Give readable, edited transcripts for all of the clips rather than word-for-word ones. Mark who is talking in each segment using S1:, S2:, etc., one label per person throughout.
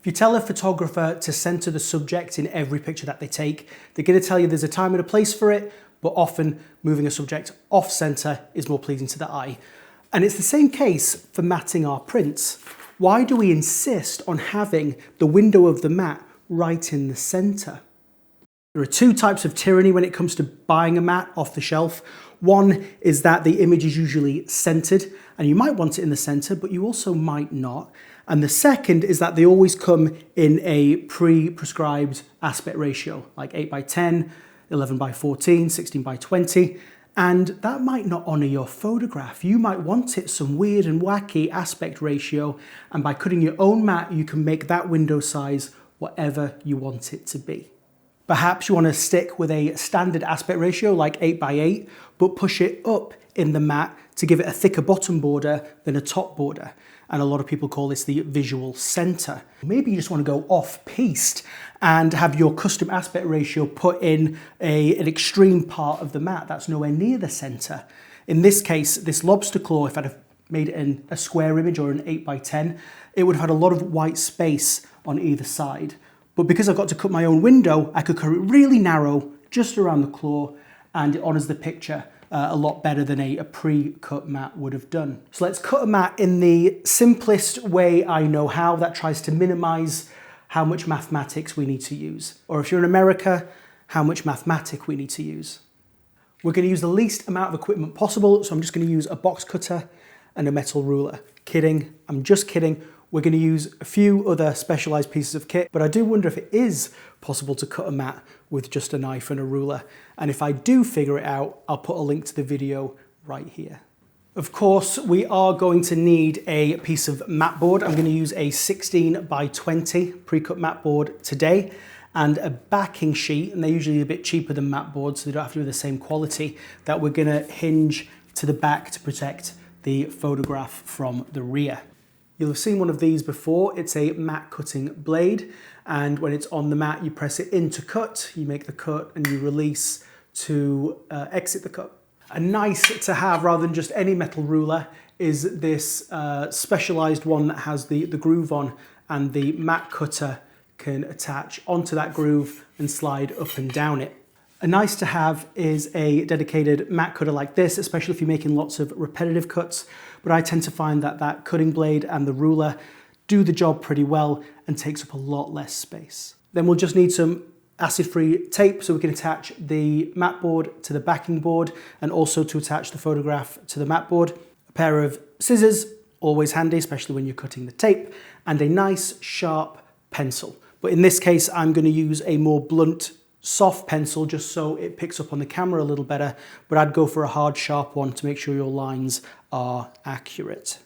S1: If you tell a photographer to center the subject in every picture that they take, they're going to tell you there's a time and a place for it, but often moving a subject off center is more pleasing to the eye. And it's the same case for matting our prints. Why do we insist on having the window of the mat right in the center? There are two types of tyranny when it comes to buying a mat off the shelf. One is that the image is usually centered, and you might want it in the center, but you also might not. And the second is that they always come in a pre-prescribed aspect ratio, like 8:10, 11:14, 16:20. And that might not honor your photograph. You might want it some weird and wacky aspect ratio, and by cutting your own mat, you can make that window size whatever you want it to be. Perhaps you want to stick with a standard aspect ratio like 8:8, but push it up in the mat to give it a thicker bottom border than a top border. And a lot of people call this the visual center. Maybe you just want to go off-piste and have your custom aspect ratio put in an extreme part of the mat that's nowhere near the center. In this case, this lobster claw, if I'd have made it in a square image or an 8:10, it would have had a lot of white space on either side. But because I've got to cut my own window, I could cut it really narrow, just around the claw, and it honors the picture a lot better than a pre-cut mat would have done. So let's cut a mat in the simplest way I know how, that tries to minimize how much mathematics we need to use. Or if you're in America, how much mathematics we need to use. We're going to use the least amount of equipment possible, so I'm just going to use a box cutter and a metal ruler. Kidding, I'm just kidding. We're going to use a few other specialized pieces of kit, but I do wonder if it is possible to cut a mat with just a knife and a ruler. And if I do figure it out, I'll put a link to the video right here. Of course, we are going to need a piece of mat board. I'm going to use a 16:20 pre-cut mat board today, and a backing sheet, and they're usually a bit cheaper than mat boards, so they don't have to be the same quality, that we're going to hinge to the back to protect the photograph from the rear. You'll have seen one of these before. It's a mat cutting blade, and when it's on the mat, you press it in to cut, you make the cut, and you release to exit the cut. A nice to have, rather than just any metal ruler, is this specialized one that has the groove on, and the mat cutter can attach onto that groove and slide up and down it. A nice to have is a dedicated mat cutter like this, especially if you're making lots of repetitive cuts. But I tend to find that that cutting blade and the ruler do the job pretty well and takes up a lot less space. Then we'll just need some acid-free tape so we can attach the mat board to the backing board, and also to attach the photograph to the mat board. A pair of scissors, always handy, especially when you're cutting the tape, and a nice sharp pencil. But in this case, I'm going to use a more blunt, soft pencil just so it picks up on the camera a little better, but I'd go for a hard, sharp one to make sure your lines are accurate.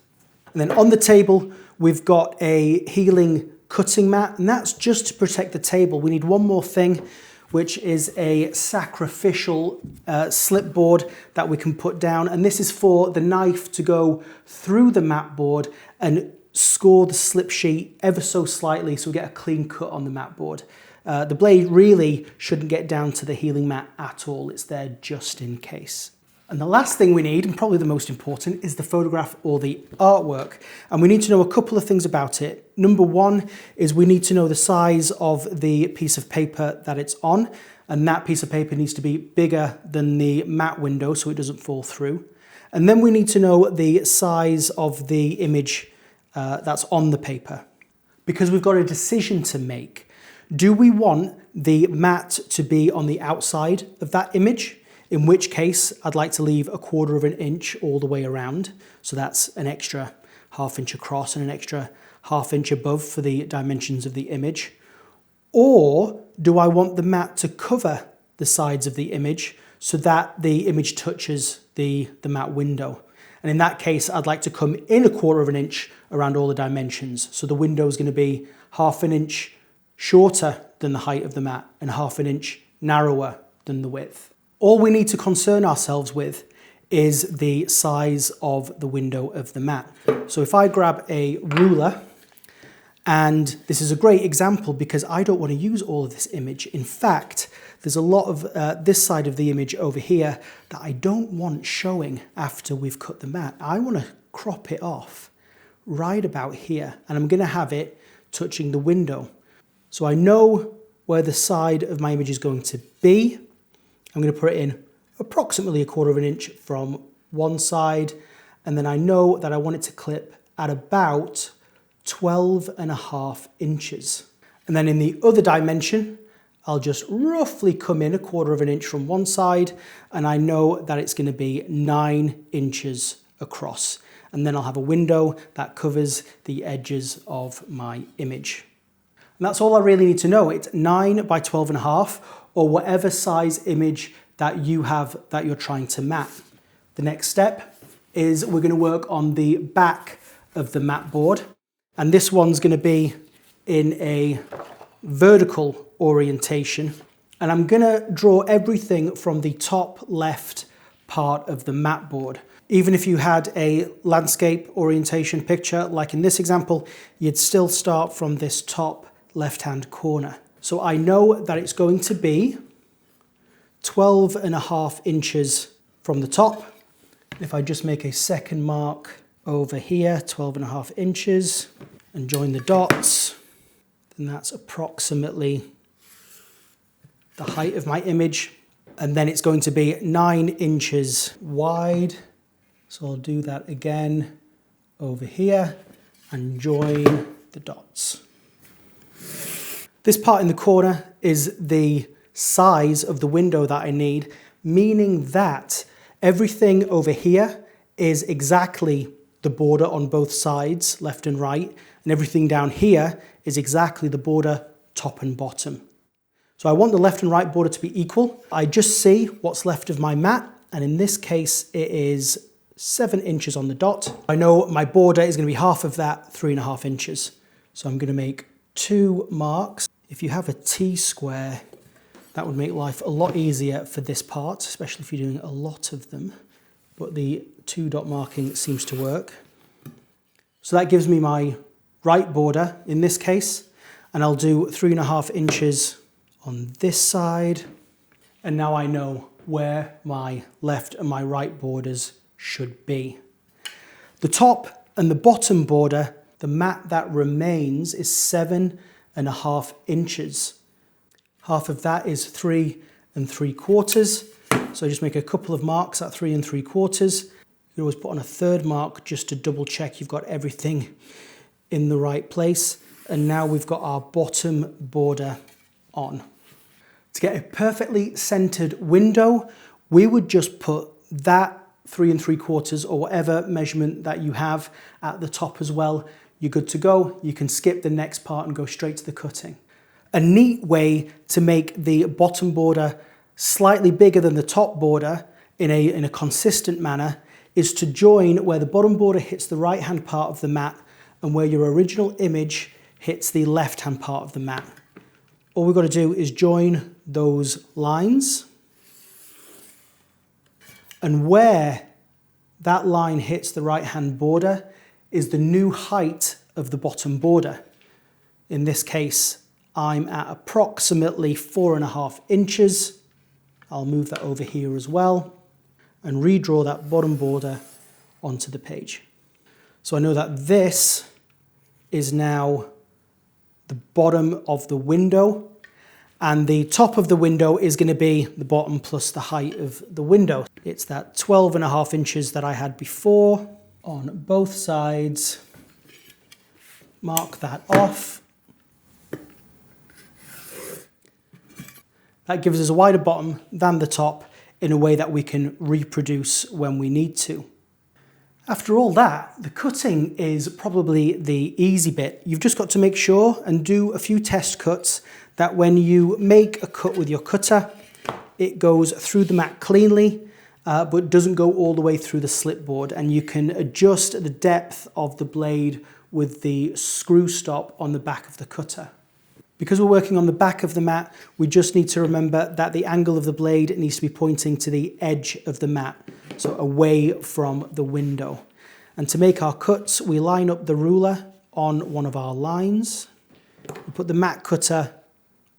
S1: And then on the table, we've got a healing cutting mat, and that's just to protect the table. We need one more thing, which is a sacrificial slip board that we can put down, and this is for the knife to go through the mat board and score the slip sheet ever so slightly so we get a clean cut on the mat board. The blade really shouldn't get down to the healing mat at all. It's there just in case. And the last thing we need, and probably the most important, is the photograph or the artwork. And we need to know a couple of things about it. Number one is we need to know the size of the piece of paper that it's on. And that piece of paper needs to be bigger than the mat window so it doesn't fall through. And then we need to know the size of the image that's on the paper, because we've got a decision to make. Do we want the mat to be on the outside of that image? In which case, I'd like to leave 1/4 of an inch all the way around. So that's an extra 1/2 inch across and an extra 1/2 inch above for the dimensions of the image. Or do I want the mat to cover the sides of the image so that the image touches the mat window? And in that case, I'd like to come in 1/4 of an inch around all the dimensions. So the window is going to be 1/2 an inch shorter than the height of the mat and 1/2 an inch narrower than the width. All we need to concern ourselves with is the size of the window of the mat. So if I grab a ruler, and this is a great example because I don't want to use all of this image. In fact, there's a lot of this side of the image over here that I don't want showing after we've cut the mat. I want to crop it off right about here, and I'm going to have it touching the window. So I know where the side of my image is going to be. I'm going to put it in approximately 1/4 of an inch from one side, and then I know that I want it to clip at about 12.5 inches. And then in the other dimension, I'll just roughly come in 1/4 of an inch from one side, and I know that it's going to be 9 inches across. And then I'll have a window that covers the edges of my image. And that's all I really need to know. It's 9 by 12.5, or whatever size image that you have that you're trying to mat. The next step is we're going to work on the back of the mat board. And this one's going to be in a vertical orientation. And I'm going to draw everything from the top left part of the mat board. Even if you had a landscape orientation picture, like in this example, you'd still start from this top left-hand corner. So I know that it's going to be 12.5 inches from the top. If I just make a second mark over here, 12.5 inches, and join the dots, then that's approximately the height of my image. And then it's going to be 9 inches wide. So I'll do that again over here and join the dots. This part in the corner is the size of the window that I need, meaning that everything over here is exactly the border on both sides, left and right, and everything down here is exactly the border top and bottom. So I want the left and right border to be equal. I just see what's left of my mat, and in this case it is 7 inches on the dot. I know my border is going to be half of that, 3.5 inches. So I'm going to make 2 marks. If you have a T-square, that would make life a lot easier for this part, especially if you're doing a lot of them. But the 2 dot marking seems to work. So that gives me my right border in this case, and I'll do 3.5 inches on this side. And now I know where my left and my right borders should be. The top and the bottom border, the mat that remains, is 7.5 inches. Half of that is 3 3/4. So just make a couple of marks at 3 3/4. You can always put on a third mark just to double check you've got everything in the right place. And now we've got our bottom border on. To get a perfectly centered window, we would just put that 3 3/4 or whatever measurement that you have at the top as well. You're good to go. You can skip the next part and go straight to the cutting. A neat way to make the bottom border slightly bigger than the top border in a consistent manner is to join where the bottom border hits the right hand part of the mat and where your original image hits the left hand part of the mat. All we've got to do is join those lines, and where that line hits the right hand border is the new height of the bottom border. In this case, I'm at approximately 4.5 inches. I'll move that over here as well and redraw that bottom border onto the page. So I know that this is now the bottom of the window, and the top of the window is going to be the bottom plus the height of the window. It's that 12.5 inches that I had before on both sides. Mark that off. That gives us a wider bottom than the top in a way that we can reproduce when we need to. After all that, the cutting is probably the easy bit. You've just got to make sure and do a few test cuts that when you make a cut with your cutter, it goes through the mat cleanly, but doesn't go all the way through the slip board, and you can adjust the depth of the blade with the screw stop on the back of the cutter. Because we're working on the back of the mat, we just need to remember that the angle of the blade needs to be pointing to the edge of the mat, so away from the window. And to make our cuts, we line up the ruler on one of our lines. We put the mat cutter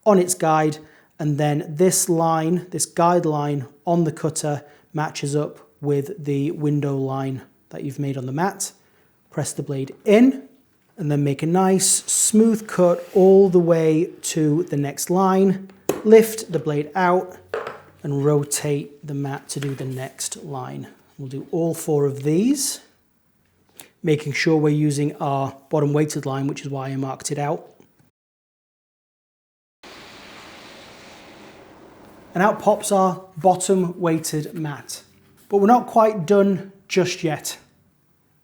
S1: on its guide, and then this line, this guide line on the cutter, matches up with the window line that you've made on the mat. Press the blade in, and then make a nice smooth cut all the way to the next line. Lift the blade out and rotate the mat to do the next line. We'll do all 4 of these, making sure we're using our bottom weighted line, which is why I marked it out. And out pops our bottom weighted mat. But we're not quite done just yet.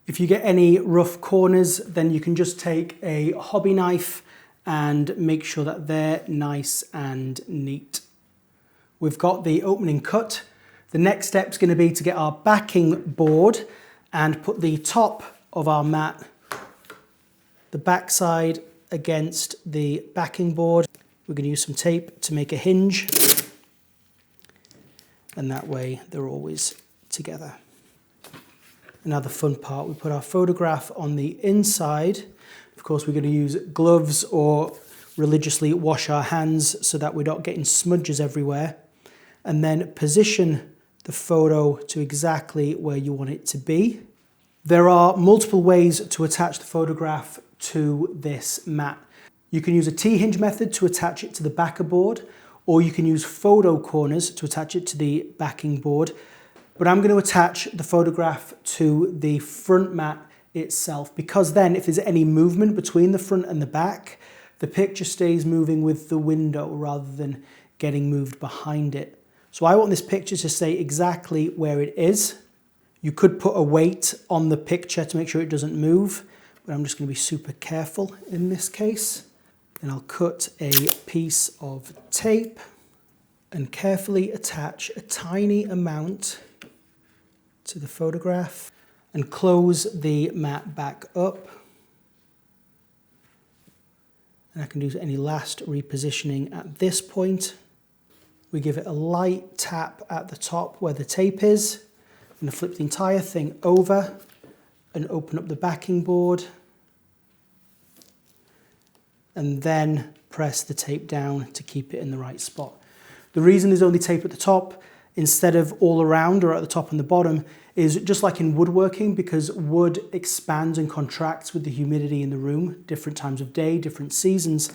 S1: If you get any rough corners, then you can just take a hobby knife and make sure that they're nice and neat. We've got the opening cut. The next step is going to be to get our backing board and put the top of our mat, the backside against the backing board. We're going to use some tape to make a hinge, and that way they're always together. Now the fun part, we put our photograph on the inside. Of course, we're going to use gloves or religiously wash our hands so that we're not getting smudges everywhere. And then position the photo to exactly where you want it to be. There are multiple ways to attach the photograph to this mat. You can use a T-hinge method to attach it to the backer board, or you can use photo corners to attach it to the backing board. But I'm going to attach the photograph to the front mat itself, because then if there's any movement between the front and the back, the picture stays moving with the window rather than getting moved behind it. So I want this picture to stay exactly where it is. You could put a weight on the picture to make sure it doesn't move, but I'm just going to be super careful in this case. And I'll cut a piece of tape and carefully attach a tiny amount to the photograph and close the mat back up. And I can do any last repositioning at this point. We give it a light tap at the top where the tape is. I'm going to flip the entire thing over and open up the backing board, and then press the tape down to keep it in the right spot. The reason there's only tape at the top instead of all around or at the top and the bottom is just like in woodworking, because wood expands and contracts with the humidity in the room, different times of day, different seasons.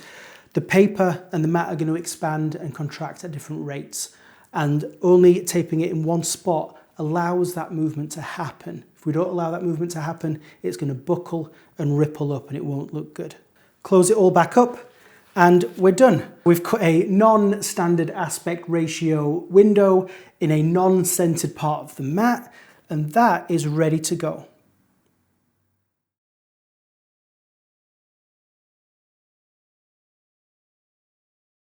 S1: The paper and the mat are going to expand and contract at different rates, and only taping it in one spot allows that movement to happen. If we don't allow that movement to happen, it's going to buckle and ripple up and it won't look good. Close it all back up and we're done. We've cut a non-standard aspect ratio window in a non-centered part of the mat, and that is ready to go.